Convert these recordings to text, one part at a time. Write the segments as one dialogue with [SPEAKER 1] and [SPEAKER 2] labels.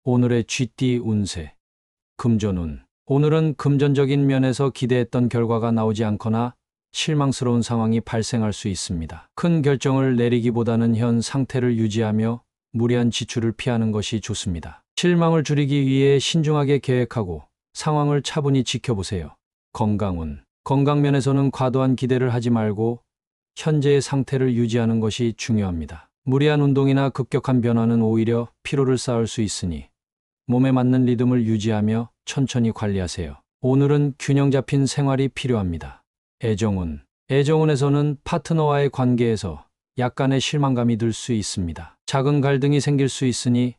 [SPEAKER 1] 오늘의 쥐띠 운세. 금전운. 오늘은 금전적인 면에서 기대했던 결과가 나오지 않거나 실망스러운 상황이 발생할 수 있습니다. 큰 결정을 내리기보다는 현 상태를 유지하며 무리한 지출을 피하는 것이 좋습니다. 실망을 줄이기 위해 신중하게 계획하고 상황을 차분히 지켜보세요. 건강운. 건강면에서는 과도한 기대를 하지 말고 현재의 상태를 유지하는 것이 중요합니다. 무리한 운동이나 급격한 변화는 오히려 피로를 쌓을 수 있으니 몸에 맞는 리듬을 유지하며 천천히 관리하세요. 오늘은 균형 잡힌 생활이 필요합니다. 애정운. 애정운에서는 파트너와의 관계에서 약간의 실망감이 들 수 있습니다. 작은 갈등이 생길 수 있으니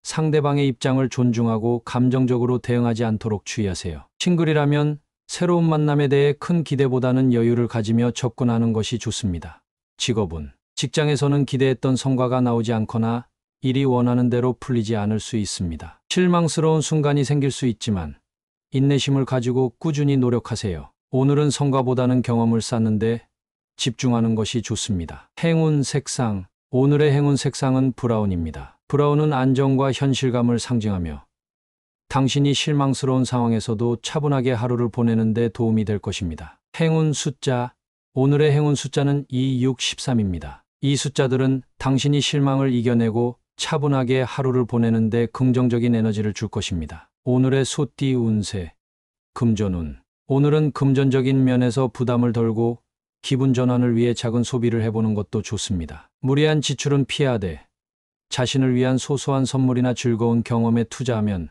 [SPEAKER 1] 상대방의 입장을 존중하고 감정적으로 대응하지 않도록 주의하세요. 싱글이라면 새로운 만남에 대해 큰 기대보다는 여유를 가지며 접근하는 것이 좋습니다. 직업운. 직장에서는 기대했던 성과가 나오지 않거나 일이 원하는 대로 풀리지 않을 수 있습니다. 실망스러운 순간이 생길 수 있지만 인내심을 가지고 꾸준히 노력하세요. 오늘은 성과보다는 경험을 쌓는데 집중하는 것이 좋습니다. 행운 색상. 오늘의 행운 색상은 브라운입니다. 브라운은 안정과 현실감을 상징하며 당신이 실망스러운 상황에서도 차분하게 하루를 보내는 데 도움이 될 것입니다. 행운 숫자. 오늘의 행운 숫자는 2, 6, 13입니다. 이 숫자들은 당신이 실망을 이겨내고 차분하게 하루를 보내는 데 긍정적인 에너지를 줄 것입니다. 오늘의 소띠 운세. 금전운. 오늘은 금전적인 면에서 부담을 덜고 기분 전환을 위해 작은 소비를 해보는 것도 좋습니다. 무리한 지출은 피하되 자신을 위한 소소한 선물이나 즐거운 경험에 투자하면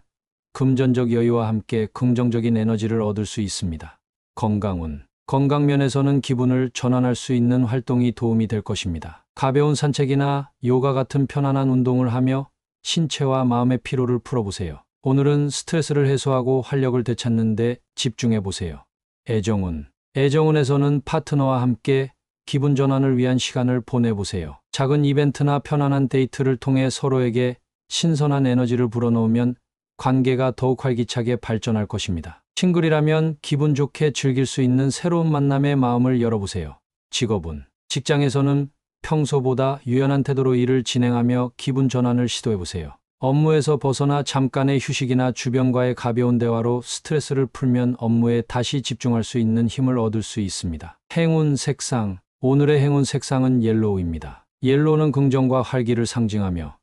[SPEAKER 1] 금전적 여유와 함께 긍정적인 에너지를 얻을 수 있습니다. 건강운. 건강면에서는 기분을 전환할 수 있는 활동이 도움이 될 것입니다. 가벼운 산책이나 요가 같은 편안한 운동을 하며 신체와 마음의 피로를 풀어보세요. 오늘은 스트레스를 해소하고 활력을 되찾는 데 집중해보세요. 애정운. 애정운에서는 파트너와 함께 기분 전환을 위한 시간을 보내보세요. 작은 이벤트나 편안한 데이트를 통해 서로에게 신선한 에너지를 불어넣으면 관계가 더욱 활기차게 발전할 것입니다. 싱글이라면 기분 좋게 즐길 수 있는 새로운 만남에 마음을 열어보세요. 직업운. 직장에서는 평소보다 유연한 태도로 일을 진행하며 기분 전환을 시도해보세요. 업무에서 벗어나 잠깐의 휴식이나 주변과의 가벼운 대화로 스트레스를 풀면 업무에 다시 집중할 수 있는 힘을 얻을 수 있습니다. 행운 색상. 오늘의 행운 색상은 옐로우입니다. 옐로우는 긍정과 활기를 상징하며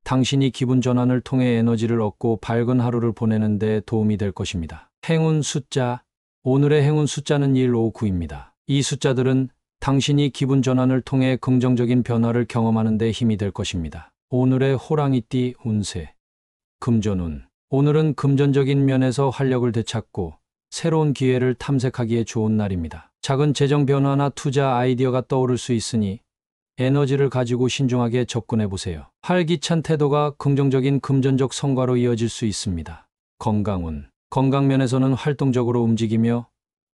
[SPEAKER 1] 당신이 기분 전환을 통해 에너지를 얻고 밝은 하루를 보내는 데 도움이 될 것입니다. 행운 숫자. 오늘의 행운 숫자는 1, 5, 9입니다. 이 숫자들은 당신이 기분 전환을 통해 긍정적인 변화를 경험하는 데 힘이 될 것입니다. 오늘의 호랑이띠 운세. 금전운. 오늘은 금전적인 면에서 활력을 되찾고 새로운 기회를 탐색하기에 좋은 날입니다. 작은 재정 변화나 투자 아이디어가 떠오를 수 있으니 에너지를 가지고 신중하게 접근해보세요. 활기찬 태도가 긍정적인 금전적 성과로 이어질 수 있습니다. 건강운. 건강면에서는 활동적으로 움직이며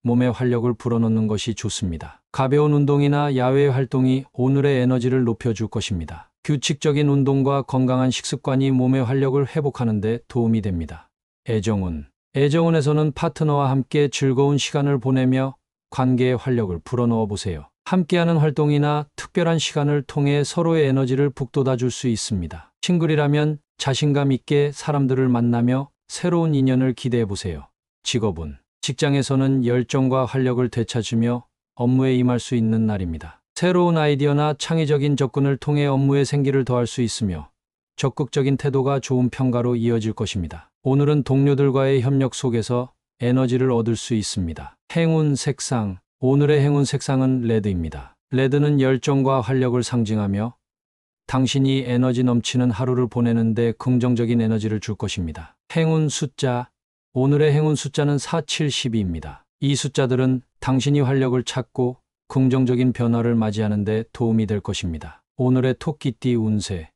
[SPEAKER 1] 몸에 활력을 불어넣는 것이 좋습니다. 가벼운 운동이나 야외 활동이 오늘의 에너지를 높여줄 것입니다. 규칙적인 운동과 건강한 식습관이 몸의 활력을 회복하는 데 도움이 됩니다. 애정운. 애정운에서는 파트너와 함께 즐거운 시간을 보내며 관계의 활력을 불어넣어 보세요. 함께하는 활동이나 특별한 시간을 통해 서로의 에너지를 북돋아 줄 수 있습니다. 싱글이라면 자신감 있게 사람들을 만나며 새로운 인연을 기대해 보세요. 직업운. 직장에서는 열정과 활력을 되찾으며 업무에 임할 수 있는 날입니다. 새로운 아이디어나 창의적인 접근을 통해 업무에 생기를 더할 수 있으며 적극적인 태도가 좋은 평가로 이어질 것입니다. 오늘은 동료들과의 협력 속에서 에너지를 얻을 수 있습니다. 행운 색상. 오늘의 행운 색상은 레드입니다. 레드는 열정과 활력을 상징하며 당신이 에너지 넘치는 하루를 보내는 데 긍정적인 에너지를 줄 것입니다. 행운 숫자. 오늘의 행운 숫자는 4, 7, 12입니다. 이 숫자들은 당신이 활력을 찾고 긍정적인 변화를 맞이하는 데 도움이 될 것입니다. 오늘의 토끼띠 운세.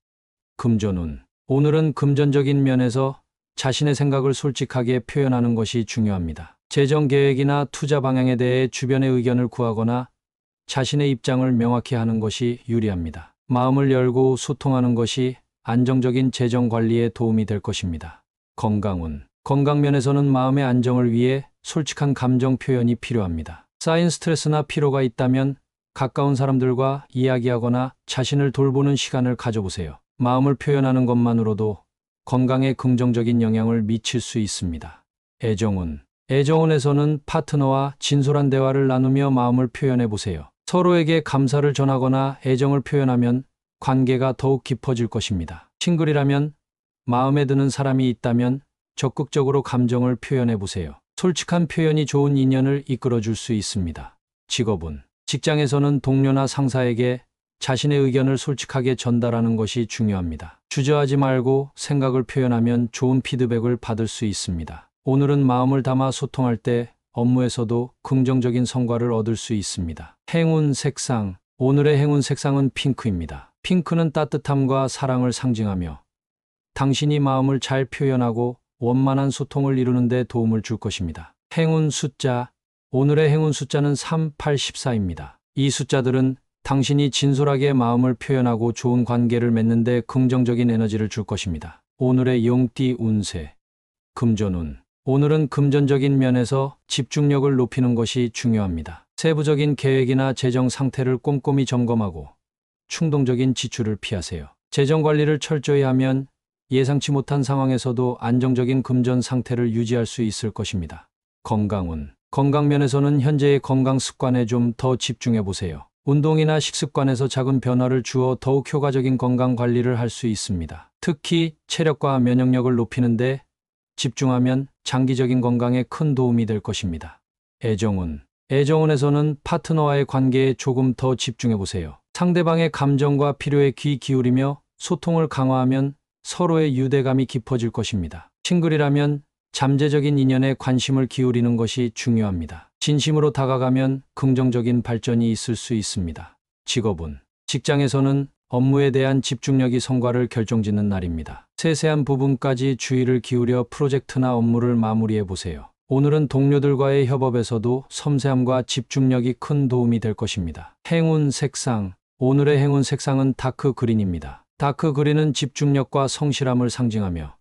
[SPEAKER 1] 금전운. 오늘은 금전적인 면에서 자신의 생각을 솔직하게 표현하는 것이 중요합니다. 재정 계획이나 투자 방향에 대해 주변의 의견을 구하거나 자신의 입장을 명확히 하는 것이 유리합니다. 마음을 열고 소통하는 것이 안정적인 재정 관리에 도움이 될 것입니다. 건강운. 건강면에서는 마음의 안정을 위해 솔직한 감정 표현이 필요합니다. 쌓인 스트레스나 피로가 있다면 가까운 사람들과 이야기하거나 자신을 돌보는 시간을 가져보세요. 마음을 표현하는 것만으로도 건강에 긍정적인 영향을 미칠 수 있습니다. 애정운. 애정운에서는 파트너와 진솔한 대화를 나누며 마음을 표현해 보세요. 서로에게 감사를 전하거나 애정을 표현하면 관계가 더욱 깊어질 것입니다. 싱글이라면 마음에 드는 사람이 있다면 적극적으로 감정을 표현해 보세요. 솔직한 표현이 좋은 인연을 이끌어 줄 수 있습니다. 직업운. 직장에서는 동료나 상사에게 자신의 의견을 솔직하게 전달하는 것이 중요합니다. 주저하지 말고 생각을 표현하면 좋은 피드백을 받을 수 있습니다. 오늘은 마음을 담아 소통할 때 업무에서도 긍정적인 성과를 얻을 수 있습니다. 행운 색상. 오늘의 행운 색상은 핑크입니다. 핑크는 따뜻함과 사랑을 상징하며 당신이 마음을 잘 표현하고 원만한 소통을 이루는 데 도움을 줄 것입니다. 행운 숫자. 오늘의 행운 숫자는 3, 8, 14입니다. 이 숫자들은 당신이 진솔하게 마음을 표현하고 좋은 관계를 맺는 데 긍정적인 에너지를 줄 것입니다. 오늘의 용띠 운세. 금전운. 오늘은 금전적인 면에서 집중력을 높이는 것이 중요합니다. 세부적인 계획이나 재정 상태를 꼼꼼히 점검하고 충동적인 지출을 피하세요. 재정 관리를 철저히 하면 예상치 못한 상황에서도 안정적인 금전 상태를 유지할 수 있을 것입니다. 건강운. 건강면에서는 현재의 건강 습관에 좀 더 집중해 보세요. 운동이나 식습관에서 작은 변화를 주어 더욱 효과적인 건강 관리를 할 수 있습니다. 특히 체력과 면역력을 높이는 데 집중하면 장기적인 건강에 큰 도움이 될 것입니다. 애정운. 애정운에서는 파트너와의 관계에 조금 더 집중해 보세요. 상대방의 감정과 필요에 귀 기울이며 소통을 강화하면 서로의 유대감이 깊어질 것입니다. 싱글이라면 잠재적인 인연에 관심을 기울이는 것이 중요합니다. 진심으로 다가가면 긍정적인 발전이 있을 수 있습니다. 직업운. 직장에서는 업무에 대한 집중력이 성과를 결정짓는 날입니다. 세세한 부분까지 주의를 기울여 프로젝트나 업무를 마무리해 보세요. 오늘은 동료들과의 협업에서도 섬세함과 집중력이 큰 도움이 될 것입니다. 행운 색상. 오늘의 행운 색상은 다크 그린입니다. 다크 그린은 집중력과 성실함을 상징하며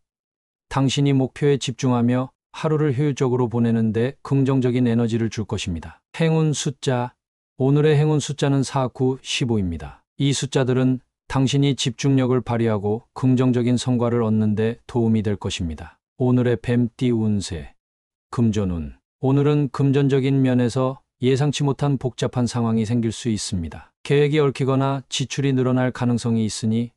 [SPEAKER 1] 당신이 목표에 집중하며 하루를 효율적으로 보내는 데 긍정적인 에너지를 줄 것입니다. 행운 숫자. 오늘의 행운 숫자는 4, 9, 15입니다. 이 숫자들은 당신이 집중력을 발휘하고 긍정적인 성과를 얻는 데 도움이 될 것입니다. 오늘의 뱀띠 운세. 금전운. 오늘은 금전적인 면에서 예상치 못한 복잡한 상황이 생길 수 있습니다. 계획이 얽히거나 지출이 늘어날 가능성이 있으니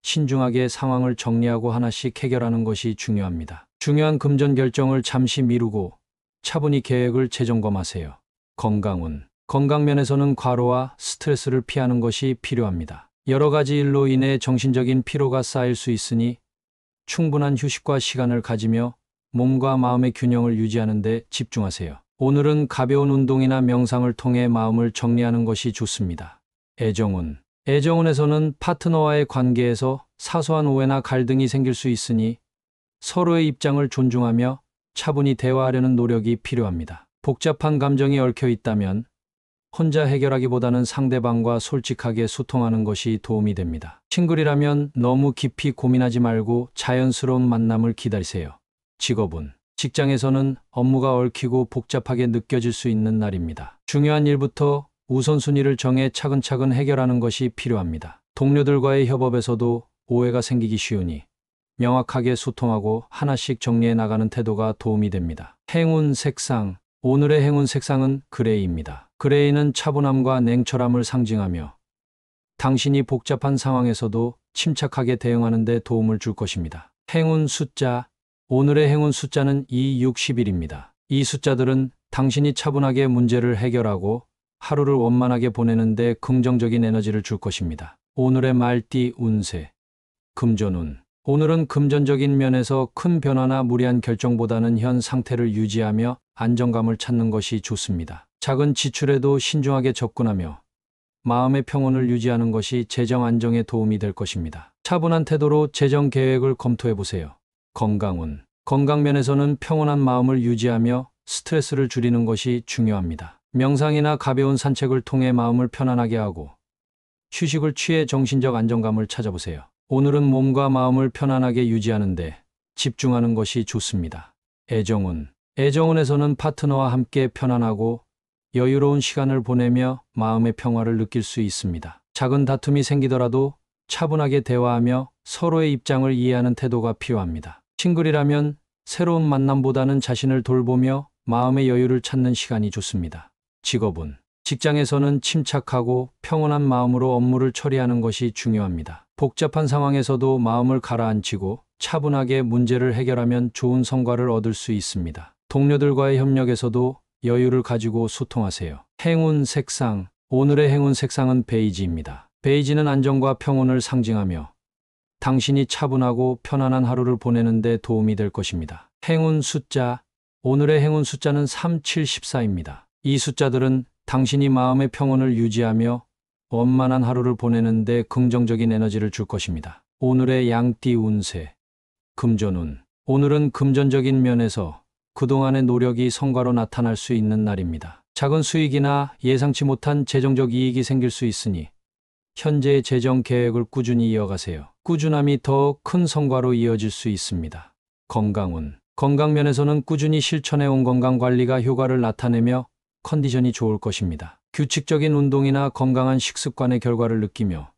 [SPEAKER 1] 신중하게 상황을 정리하고 하나씩 해결하는 것이 중요합니다. 중요한 금전 결정을 잠시 미루고 차분히 계획을 재점검하세요. 건강운. 건강면에서는 과로와 스트레스를 피하는 것이 필요합니다. 여러 가지 일로 인해 정신적인 피로가 쌓일 수 있으니 충분한 휴식과 시간을 가지며 몸과 마음의 균형을 유지하는 데 집중하세요. 오늘은 가벼운 운동이나 명상을 통해 마음을 정리하는 것이 좋습니다. 애정운. 애정운에서는 파트너와의 관계에서 사소한 오해나 갈등이 생길 수 있으니 서로의 입장을 존중하며 차분히 대화하려는 노력이 필요합니다. 복잡한 감정이 얽혀 있다면 혼자 해결하기보다는 상대방과 솔직하게 소통하는 것이 도움이 됩니다. 싱글이라면 너무 깊이 고민하지 말고 자연스러운 만남을 기다리세요. 직업운. 직장에서는 업무가 얽히고 복잡하게 느껴질 수 있는 날입니다. 중요한 일부터 우선순위를 정해 차근차근 해결하는 것이 필요합니다. 동료들과의 협업에서도 오해가 생기기 쉬우니 명확하게 소통하고 하나씩 정리해 나가는 태도가 도움이 됩니다. 행운 색상. 오늘의 행운 색상은 그레이입니다. 그레이는 차분함과 냉철함을 상징하며 당신이 복잡한 상황에서도 침착하게 대응하는 데 도움을 줄 것입니다. 행운 숫자. 오늘의 행운 숫자는 2, 6, 11입니다. 이 숫자들은 당신이 차분하게 문제를 해결하고 하루를 원만하게 보내는 데 긍정적인 에너지를 줄 것입니다. 오늘의 말띠 운세. 금전운. 오늘은 금전적인 면에서 큰 변화나 무리한 결정보다는 현 상태를 유지하며 안정감을 찾는 것이 좋습니다. 작은 지출에도 신중하게 접근하며 마음의 평온을 유지하는 것이 재정 안정에 도움이 될 것입니다. 차분한 태도로 재정 계획을 검토해 보세요. 건강운. 건강면에서는 평온한 마음을 유지하며 스트레스를 줄이는 것이 중요합니다. 명상이나 가벼운 산책을 통해 마음을 편안하게 하고 휴식을 취해 정신적 안정감을 찾아보세요. 오늘은 몸과 마음을 편안하게 유지하는 데 집중하는 것이 좋습니다. 애정운. 애정운에서는 파트너와 함께 편안하고 여유로운 시간을 보내며 마음의 평화를 느낄 수 있습니다. 작은 다툼이 생기더라도 차분하게 대화하며 서로의 입장을 이해하는 태도가 필요합니다. 싱글이라면 새로운 만남보다는 자신을 돌보며 마음의 여유를 찾는 시간이 좋습니다. 직업은 직장에서는 침착하고 평온한 마음으로 업무를 처리하는 것이 중요합니다. 복잡한 상황에서도 마음을 가라앉히고 차분하게 문제를 해결하면 좋은 성과를 얻을 수 있습니다. 동료들과의 협력에서도 여유를 가지고 소통하세요. 행운 색상. 오늘의 행운 색상은 베이지입니다. 베이지는 안정과 평온을 상징하며 당신이 차분하고 편안한 하루를 보내는 데 도움이 될 것입니다. 행운 숫자. 오늘의 행운 숫자는 3714입니다. 이 숫자들은 당신이 마음의 평온을 유지하며 원만한 하루를 보내는 데 긍정적인 에너지를 줄 것입니다. 오늘의 양띠 운세. 금전운. 오늘은 금전적인 면에서 그동안의 노력이 성과로 나타날 수 있는 날입니다. 작은 수익이나 예상치 못한 재정적 이익이 생길 수 있으니 현재의 재정 계획을 꾸준히 이어가세요. 꾸준함이 더 큰 성과로 이어질 수 있습니다. 건강운. 건강면에서는 꾸준히 실천해온 건강관리가 효과를 나타내며 컨디션이 좋을 것입니다. 규칙적인 운동이나 건강한 식습관의 결과를 느끼며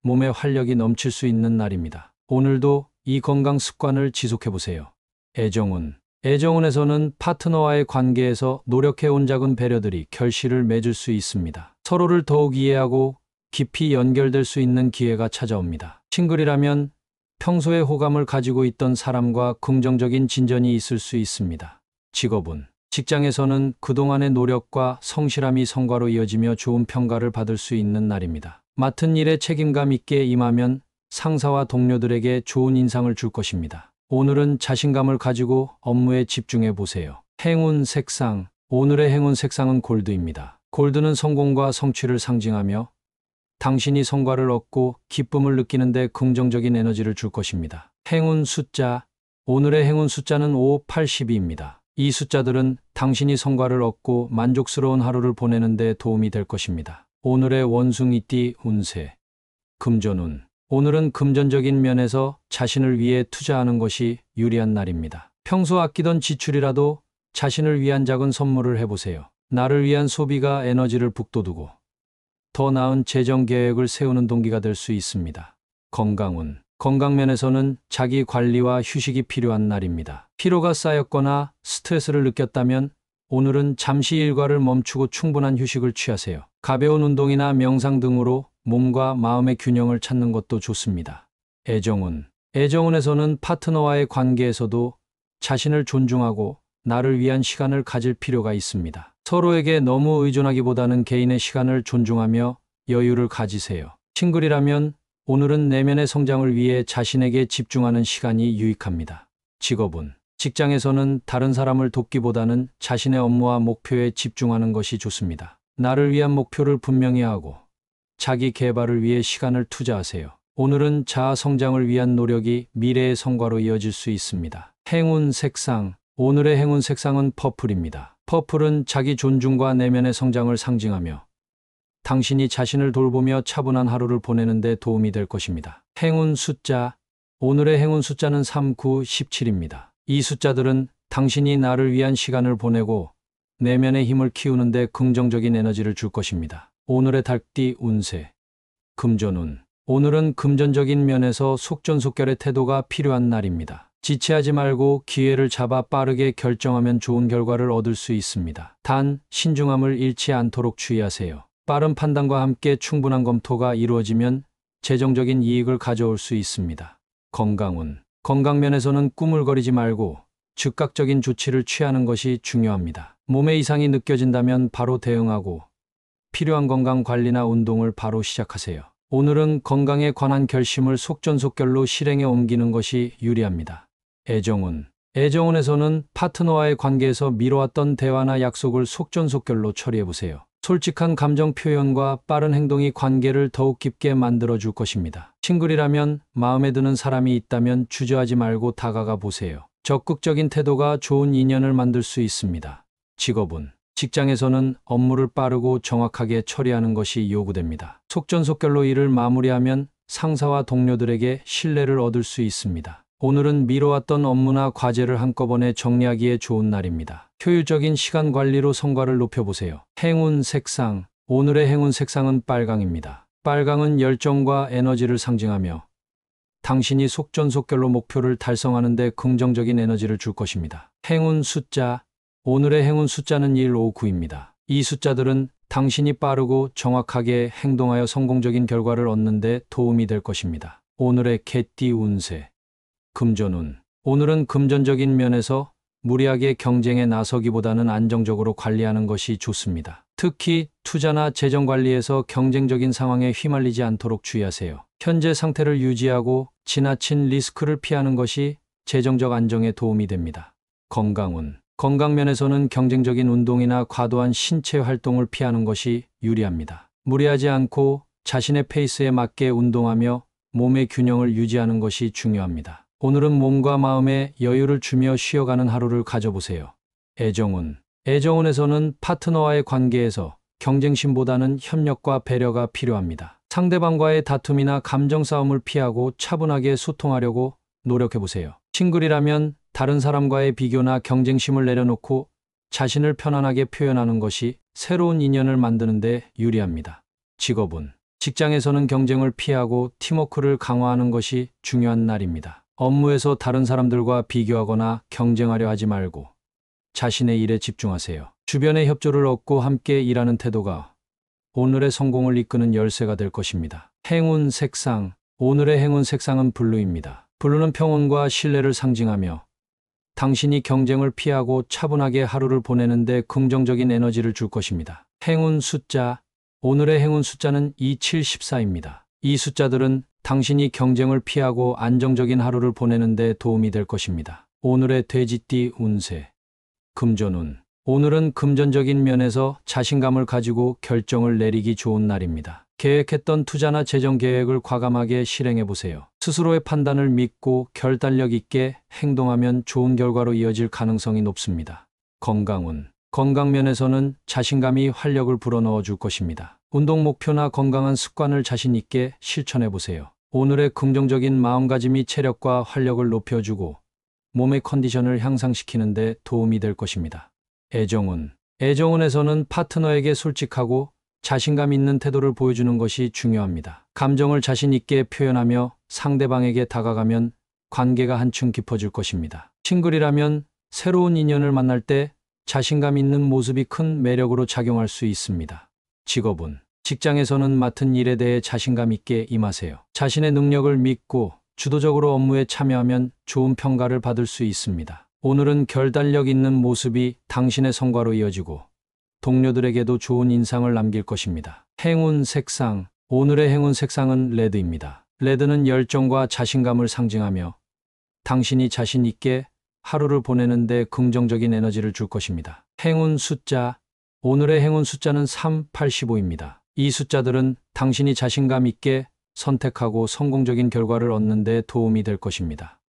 [SPEAKER 1] 몸에 활력이 넘칠 수 있는 날입니다. 오늘도 이 건강 습관을 지속해보세요. 애정운. 애정운에서는 파트너와의 관계에서 노력해온 작은 배려들이 결실을 맺을 수 있습니다. 서로를 더욱 이해하고 깊이 연결될 수 있는 기회가 찾아옵니다. 싱글이라면 평소에 호감을 가지고 있던 사람과 긍정적인 진전이 있을 수 있습니다. 직업은 직장에서는 그동안의 노력과 성실함이 성과로 이어지며 좋은 평가를 받을 수 있는 날입니다. 맡은 일에 책임감 있게 임하면 상사와 동료들에게 좋은 인상을 줄 것입니다. 오늘은 자신감을 가지고 업무에 집중해 보세요. 행운 색상. 오늘의 행운 색상은 골드입니다. 골드는 성공과 성취를 상징하며 당신이 성과를 얻고 기쁨을 느끼는 데 긍정적인 에너지를 줄 것입니다. 행운 숫자. 오늘의 행운 숫자는 5, 82입니다. 이 숫자들은 당신이 성과를 얻고 만족스러운 하루를 보내는 데 도움이 될 것입니다. 오늘의 원숭이띠 운세. 금전운. 오늘은 금전적인 면에서 자신을 위해 투자하는 것이 유리한 날입니다. 평소 아끼던 지출이라도 자신을 위한 작은 선물을 해보세요. 나를 위한 소비가 에너지를 북돋우고 더 나은 재정 계획을 세우는 동기가 될 수 있습니다. 건강운. 건강면에서는 자기 관리와 휴식이 필요한 날입니다. 피로가 쌓였거나 스트레스를 느꼈다면 오늘은 잠시 일과를 멈추고 충분한 휴식을 취하세요. 가벼운 운동이나 명상 등으로 몸과 마음의 균형을 찾는 것도 좋습니다. 애정운. 애정운에서는 파트너와의 관계에서도 자신을 존중하고 나를 위한 시간을 가질 필요가 있습니다. 서로에게 너무 의존하기보다는 개인의 시간을 존중하며 여유를 가지세요. 싱글이라면 오늘은 내면의 성장을 위해 자신에게 집중하는 시간이 유익합니다. 직업운. 직장에서는 다른 사람을 돕기보다는 자신의 업무와 목표에 집중하는 것이 좋습니다. 나를 위한 목표를 분명히 하고 자기 개발을 위해 시간을 투자하세요. 오늘은 자아 성장을 위한 노력이 미래의 성과로 이어질 수 있습니다. 행운 색상. 오늘의 행운 색상은 퍼플입니다. 퍼플은 자기 존중과 내면의 성장을 상징하며 당신이 자신을 돌보며 차분한 하루를 보내는 데 도움이 될 것입니다. 행운 숫자. 오늘의 행운 숫자는 3, 9, 17입니다. 이 숫자들은 당신이 나를 위한 시간을 보내고 내면의 힘을 키우는 데 긍정적인 에너지를 줄 것입니다. 오늘의 달띠 운세. 금전운. 오늘은 금전적인 면에서 속전속결의 태도가 필요한 날입니다. 지체하지 말고 기회를 잡아 빠르게 결정하면 좋은 결과를 얻을 수 있습니다. 단, 신중함을 잃지 않도록 주의하세요. 빠른 판단과 함께 충분한 검토가 이루어지면 재정적인 이익을 가져올 수 있습니다. 건강운. 건강면에서는 꾸물거리지 말고 즉각적인 조치를 취하는 것이 중요합니다. 몸에 이상이 느껴진다면 바로 대응하고 필요한 건강 관리나 운동을 바로 시작하세요. 오늘은 건강에 관한 결심을 속전속결로 실행에 옮기는 것이 유리합니다. 애정운. 애정운에서는 파트너와의 관계에서 미뤄왔던 대화나 약속을 속전속결로 처리해보세요. 솔직한 감정 표현과 빠른 행동이 관계를 더욱 깊게 만들어줄 것입니다. 싱글이라면 마음에 드는 사람이 있다면 주저하지 말고 다가가 보세요. 적극적인 태도가 좋은 인연을 만들 수 있습니다. 직업운. 직장에서는 업무를 빠르고 정확하게 처리하는 것이 요구됩니다. 속전속결로 일을 마무리하면 상사와 동료들에게 신뢰를 얻을 수 있습니다. 오늘은 미뤄왔던 업무나 과제를 한꺼번에 정리하기에 좋은 날입니다. 효율적인 시간 관리로 성과를 높여보세요. 행운 색상. 오늘의 행운 색상은 빨강입니다. 빨강은 열정과 에너지를 상징하며 당신이 속전속결로 목표를 달성하는 데 긍정적인 에너지를 줄 것입니다. 행운 숫자. 오늘의 행운 숫자는 1, 5, 9입니다. 이 숫자들은 당신이 빠르고 정확하게 행동하여 성공적인 결과를 얻는 데 도움이 될 것입니다. 오늘의 개띠 운세. 금전운. 오늘은 금전적인 면에서 무리하게 경쟁에 나서기보다는 안정적으로 관리하는 것이 좋습니다. 특히 투자나 재정 관리에서 경쟁적인 상황에 휘말리지 않도록 주의하세요. 현재 상태를 유지하고 지나친 리스크를 피하는 것이 재정적 안정에 도움이 됩니다. 건강운. 건강면에서는 경쟁적인 운동이나 과도한 신체 활동을 피하는 것이 유리합니다. 무리하지 않고 자신의 페이스에 맞게 운동하며 몸의 균형을 유지하는 것이 중요합니다. 오늘은 몸과 마음에 여유를 주며 쉬어가는 하루를 가져보세요. 애정운. 애정운에서는 파트너와의 관계에서 경쟁심보다는 협력과 배려가 필요합니다. 상대방과의 다툼이나 감정 싸움을 피하고 차분하게 소통하려고 노력해보세요. 싱글이라면 다른 사람과의 비교나 경쟁심을 내려놓고 자신을 편안하게 표현하는 것이 새로운 인연을 만드는 데 유리합니다. 직업운. 직장에서는 경쟁을 피하고 팀워크를 강화하는 것이 중요한 날입니다. 업무에서 다른 사람들과 비교하거나 경쟁하려 하지 말고 자신의 일에 집중하세요. 주변의 협조를 얻고 함께 일하는 태도가 오늘의 성공을 이끄는 열쇠가 될 것입니다. 행운 색상. 오늘의 행운 색상은 블루입니다. 블루는 평온과 신뢰를 상징하며 당신이 경쟁을 피하고 차분하게 하루를 보내는 데 긍정적인 에너지를 줄 것입니다. 행운 숫자. 오늘의 행운 숫자는 2714입니다. 이 숫자들은 당신이 경쟁을 피하고 안정적인 하루를 보내는 데 도움이 될 것입니다. 오늘의 돼지띠 운세. 금전운. 오늘은 금전적인 면에서 자신감을 가지고 결정을 내리기 좋은 날입니다. 계획했던 투자나 재정 계획을 과감하게 실행해 보세요. 스스로의 판단을 믿고 결단력 있게 행동하면 좋은 결과로 이어질 가능성이 높습니다. 건강운. 건강면에서는 자신감이 활력을 불어넣어 줄 것입니다. 운동 목표나 건강한 습관을 자신 있게 실천해 보세요. 오늘의 긍정적인 마음가짐이 체력과 활력을 높여주고 몸의 컨디션을 향상시키는 데 도움이 될 것입니다. 애정운. 애정운에서는 파트너에게 솔직하고 자신감 있는 태도를 보여주는 것이 중요합니다. 감정을 자신 있게 표현하며 상대방에게 다가가면 관계가 한층 깊어질 것입니다. 싱글이라면 새로운 인연을 만날 때 자신감 있는 모습이 큰 매력으로 작용할 수 있습니다. 직업운. 직장에서는 맡은 일에 대해 자신감 있게 임하세요. 자신의 능력을 믿고 주도적으로 업무에 참여하면 좋은 평가를 받을 수 있습니다. 오늘은 결단력 있는 모습이 당신의 성과로 이어지고 동료들에게도 좋은 인상을 남길 것입니다. 행운 색상. 오늘의 행운 색상은 레드입니다. 레드는 열정과 자신감을 상징하며 당신이 자신 있게 하루를 보내는 데 긍정적인 에너지를 줄 것입니다. 행운 숫자. 오늘의 행운 숫자는 3, 85입니다. 이 숫자들은 당신이 자신감 있게 선택하고 성공적인 결과를 얻는 데 도움이 될 것입니다.